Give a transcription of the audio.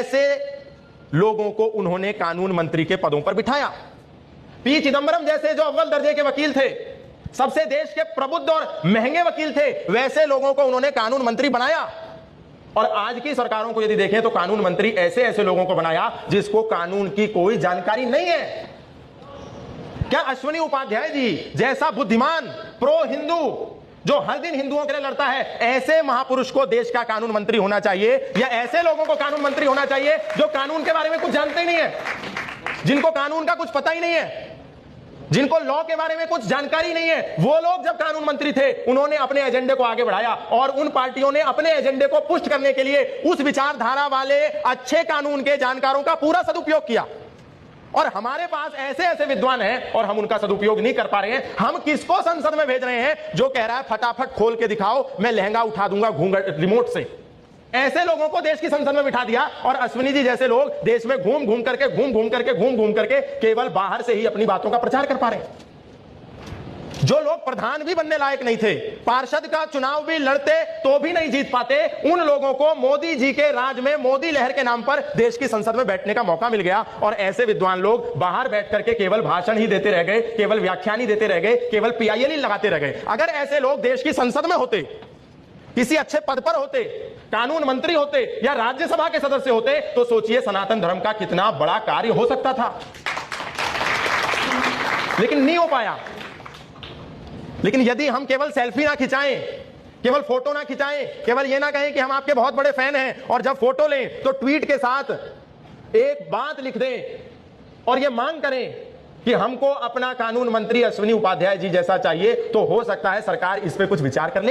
ऐसे लोगों को उन्होंने कानून मंत्री के पदों पर बिठाया। पी चिदंबरम जैसे जो अव्वल दर्जे के वकील थे, सबसे देश के प्रबुद्ध और महंगे वकील थे, वैसे लोगों को उन्होंने कानून मंत्री बनाया। और आज की सरकारों को यदि देखें तो कानून मंत्री ऐसे ऐसे लोगों को बनाया जिसको कानून की कोई जानकारी नहीं है। क्या अश्विनी उपाध्याय जी जैसा बुद्धिमान प्रो हिंदू जो हर दिन हिंदुओं के लिए लड़ता है, ऐसे महापुरुष को देश का कानून मंत्री होना चाहिए, या ऐसे लोगों को कानून मंत्री होना चाहिए जो कानून के बारे में कुछ जानते ही नहीं है, जिनको कानून का कुछ पता ही नहीं है, जिनको लॉ के बारे में कुछ जानकारी नहीं है? वो लोग जब कानून मंत्री थे, उन्होंने अपने एजेंडे को आगे बढ़ाया और उन पार्टियों ने अपने एजेंडे को पुष्ट करने के लिए उस विचारधारा वाले अच्छे कानून के जानकारों का पूरा सदुपयोग किया। और हमारे पास ऐसे ऐसे विद्वान हैं और हम उनका सदुपयोग नहीं कर पा रहे हैं। हम किसको संसद में भेज रहे हैं जो कह रहा है फटाफट खोल के दिखाओ, मैं लहंगा उठा दूंगा घूंघट रिमोट से? ऐसे लोगों को देश की संसद में बिठा दिया और अश्विनी जी जैसे लोग देश में घूम घूम करके केवल बाहर से ही अपनी बातों का प्रचार कर पा रहे हैं। जो लोग प्रधान भी बनने लायक नहीं थे, पार्षद का चुनाव भी लड़ते तो भी नहीं जीत पाते, उन लोगों को मोदी जी के राज में मोदी लहर के नाम पर देश की संसद में बैठने का मौका मिल गया। और ऐसे विद्वान लोग बाहर बैठ करके केवल भाषण ही देते रह गए, केवल व्याख्यान ही देते रह गए, केवल पीआईएल ही लगाते रह गए। अगर ऐसे लोग देश की संसद में होते, किसी अच्छे पद पर होते, कानून मंत्री होते या राज्यसभा के सदस्य होते, तो सोचिए सनातन धर्म का कितना बड़ा कार्य हो सकता था। लेकिन नहीं हो पाया। लेकिन यदि हम केवल सेल्फी ना खिंचाएं, केवल फोटो ना खिंचाएं, केवल ये ना कहें कि हम आपके बहुत बड़े फैन हैं, और जब फोटो लें तो ट्वीट के साथ एक बात लिख दें और ये मांग करें कि हमको अपना कानून मंत्री अश्विनी उपाध्याय जी जैसा चाहिए, तो हो सकता है सरकार इस पे कुछ विचार कर ले।